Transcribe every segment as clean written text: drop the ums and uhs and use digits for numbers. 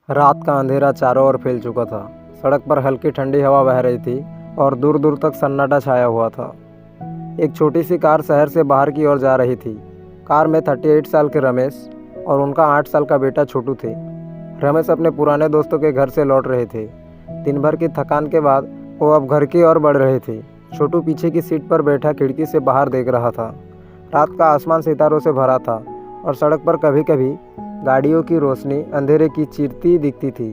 रात का अंधेरा चारों ओर फैल चुका था। सड़क पर हल्की ठंडी हवा बह रही थी और दूर दूर तक सन्नाटा छाया हुआ था। एक छोटी सी कार शहर से बाहर की ओर जा रही थी। कार में 38 साल के रमेश और उनका 8 साल का बेटा छोटू थे। रमेश अपने पुराने दोस्तों के घर से लौट रहे थे। दिन भर की थकान के बाद वो अब घर की ओर बढ़ रहे थे। छोटू पीछे की सीट पर बैठा खिड़की से बाहर देख रहा था। रात का आसमान सितारों से भरा था और सड़क पर कभी कभी गाड़ियों की रोशनी अंधेरे की चीरती दिखती थी।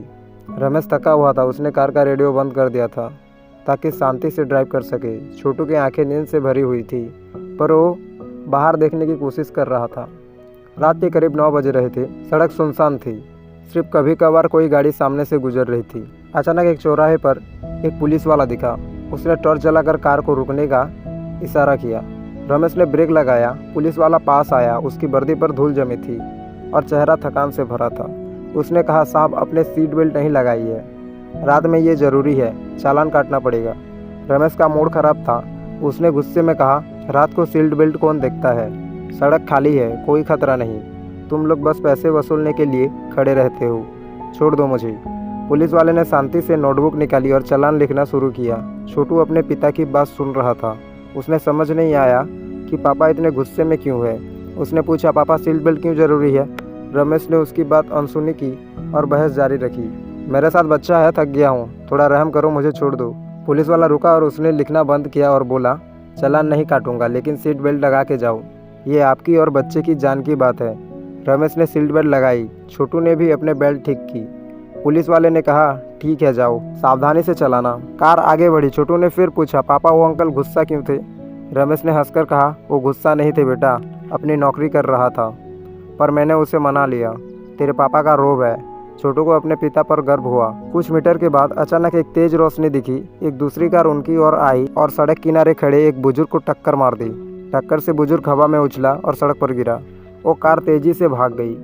रमेश थका हुआ था। उसने कार का रेडियो बंद कर दिया था ताकि शांति से ड्राइव कर सके। छोटू की आंखें नींद से भरी हुई थी पर वो बाहर देखने की कोशिश कर रहा था। रात के करीब 9 बज रहे थे। सड़क सुनसान थी। सिर्फ कभी कभार कोई गाड़ी सामने से गुजर रही थी। अचानक एक चौराहे पर एक पुलिस वाला दिखा। उसने टॉर्च जलाकर कार को रुकने का इशारा किया। रमेश ने ब्रेक लगाया। पुलिस वाला पास आया। उसकी वर्दी पर धूल जमी थी और चेहरा थकान से भरा था। उसने कहा, साहब आपने सीट बेल्ट नहीं लगाई है। रात में ये ज़रूरी है, चालान काटना पड़ेगा। रमेश का मूड खराब था। उसने गुस्से में कहा, रात को सीट बेल्ट कौन देखता है? सड़क खाली है, कोई खतरा नहीं। तुम लोग बस पैसे वसूलने के लिए खड़े रहते हो। छोड़ दो मुझे। पुलिस वाले ने शांति से नोटबुक निकाली और चालान लिखना शुरू किया। छोटू अपने पिता की बात सुन रहा था। उसने समझ नहीं आया कि पापा इतने गुस्से में क्यों है। उसने पूछा, पापा सीट बेल्ट क्यों ज़रूरी है? रमेश ने उसकी बात अनसुनी की और बहस जारी रखी। मेरे साथ बच्चा है, थक गया हूँ, थोड़ा रहम करो, मुझे छोड़ दो। पुलिस वाला रुका और उसने लिखना बंद किया और बोला, चालान नहीं काटूंगा लेकिन सीट बेल्ट लगा के जाओ। ये आपकी और बच्चे की जान की बात है। रमेश ने सीट बेल्ट लगाई। छोटू ने भी अपने बेल्ट ठीक की। पुलिस वाले ने कहा, ठीक है जाओ, सावधानी से चलाना। कार आगे बढ़ी। छोटू ने फिर पूछा, पापा वो अंकल गुस्सा क्यों थे? रमेश ने हंसकर कहा, वो गुस्सा नहीं थे बेटा, अपनी नौकरी कर रहा था, पर मैंने उसे मना लिया। तेरे पापा का रोब है। छोटू को अपने पिता पर गर्व हुआ। कुछ मीटर के बाद अचानक एक तेज रोशनी दिखी। एक दूसरी कार उनकी ओर आई और सड़क किनारे खड़े एक बुजुर्ग को टक्कर मार दी। टक्कर से बुजुर्ग हवा में उछला और सड़क पर गिरा। वो कार तेजी से भाग गई।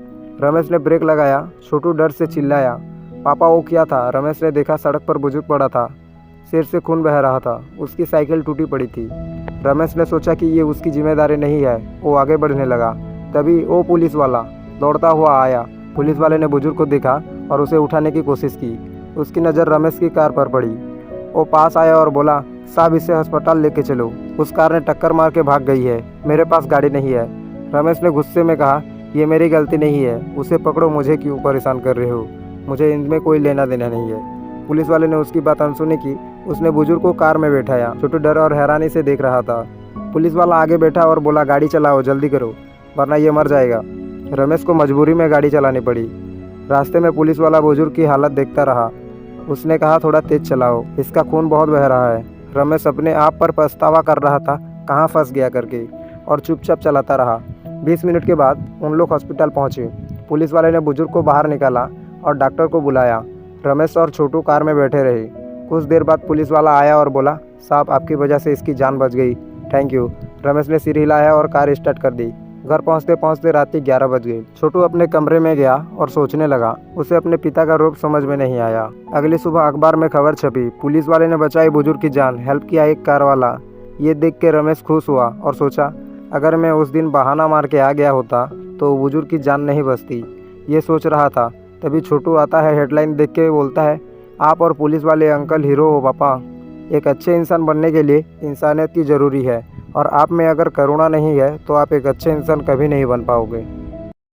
रमेश ने ब्रेक लगाया। छोटू डर से चिल्लाया, पापा वो क्या था? रमेश ने देखा सड़क पर बुजुर्ग पड़ा था। सिर से खून बह रहा था। उसकी साइकिल टूटी पड़ी थी। रमेश ने सोचा कि ये उसकी जिम्मेदारी नहीं है। वो आगे बढ़ने लगा। तभी वो पुलिस वाला दौड़ता हुआ आया। पुलिस वाले ने बुजुर्ग को देखा और उसे उठाने की कोशिश की। उसकी नज़र रमेश की कार पर पड़ी। वो पास आया और बोला, साहब इसे अस्पताल लेके चलो। उस कार ने टक्कर मार के भाग गई है, मेरे पास गाड़ी नहीं है। रमेश ने गुस्से में कहा, ये मेरी गलती नहीं है, उसे पकड़ो, मुझे क्यों परेशान कर रहे हो? मुझे इनमें कोई लेना देना नहीं है। पुलिस वाले ने उसकी बात अनसुनी की। उसने बुजुर्ग को कार में बैठाया। छोटू डर और हैरानी से देख रहा था। पुलिस वाला आगे बैठा और बोला, गाड़ी चलाओ, जल्दी करो वरना ये मर जाएगा। रमेश को मजबूरी में गाड़ी चलानी पड़ी। रास्ते में पुलिस वाला बुजुर्ग की हालत देखता रहा। उसने कहा, थोड़ा तेज चलाओ, इसका खून बहुत बह रहा है। रमेश अपने आप पर पछतावा कर रहा था, कहाँ फंस गया करके, और चुपचाप चलाता रहा। 20 मिनट के बाद उन लोग हॉस्पिटल पहुँचे। पुलिस वाले ने बुजुर्ग को बाहर निकाला और डॉक्टर को बुलाया। रमेश और छोटू कार में बैठे रहे। कुछ देर बाद पुलिस वाला आया और बोला, साहब आपकी वजह से इसकी जान बच गई, थैंक यू। रमेश ने सिर हिलाया और कार स्टार्ट कर दी। घर पहुंचते पहुंचते रात के 11 बज गए। छोटू अपने कमरे में गया और सोचने लगा। उसे अपने पिता का रूप समझ में नहीं आया। अगली सुबह अखबार में खबर छपी, पुलिस वाले ने बचाई बुजुर्ग की जान, हेल्प किया एक कार वाला। ये देख के रमेश खुश हुआ और सोचा, अगर मैं उस दिन बहाना मार के आ गया होता तो बुजुर्ग की जान नहीं बचती। ये सोच रहा था, तभी छोटू आता है। हेडलाइन देख के बोलता है, आप और पुलिस वाले अंकल हीरो हो पापा। एक अच्छे इंसान बनने के लिए इंसानियत की ज़रूरी है और आप में अगर करुणा नहीं है तो आप एक अच्छे इंसान कभी नहीं बन पाओगे।